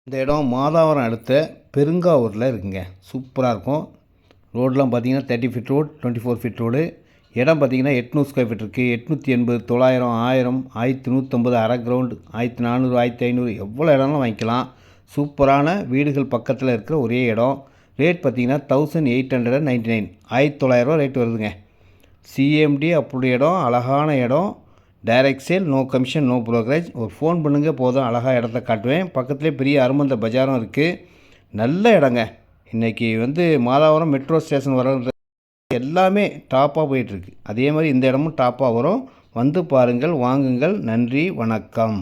இந்த இடம் மாதாவரம் அடுத்த பெருங்காவூரில் இருக்குங்க. சூப்பராக இருக்கும். ரோடெலாம் பார்த்தீங்கன்னா 30 ஃபீட் ரோடு, 24 ஃபீட் ரோடு. இடம் பார்த்தீங்கன்னா 800 ஸ்கொயர் ஃபீட் இருக்குது. 880, 900, 1000, 1150, அரை கிரவுண்டு, 1400, 1500 எவ்வளோ இடம்லாம் வாங்கிக்கலாம். சூப்பரான வீடுகள் பக்கத்தில் இருக்கிற ஒரே இடம். ரேட் பார்த்தீங்கன்னா 1899, 1900 ரேட் வருதுங்க. சிஎம்டி அப்படி இடம், அழகான இடம். Direct sale, no commission, no brokerage. ஒரு ஃபோன் பண்ணுங்கள் போதும், அழகாக இடத்த காட்டுவேன். பக்கத்துலேயே பெரிய அருமந்த பஜாரும் இருக்குது. நல்ல இடங்க. இன்றைக்கி மாதாவரம் மெட்ரோ ஸ்டேஷன் வர எல்லாமே டாப்பாக போயிட்டுருக்கு. அதே மாதிரி இந்த இடமும் டாப்பாக வரும். வந்து பாருங்கள், வாங்குங்கள். நன்றி, வணக்கம்.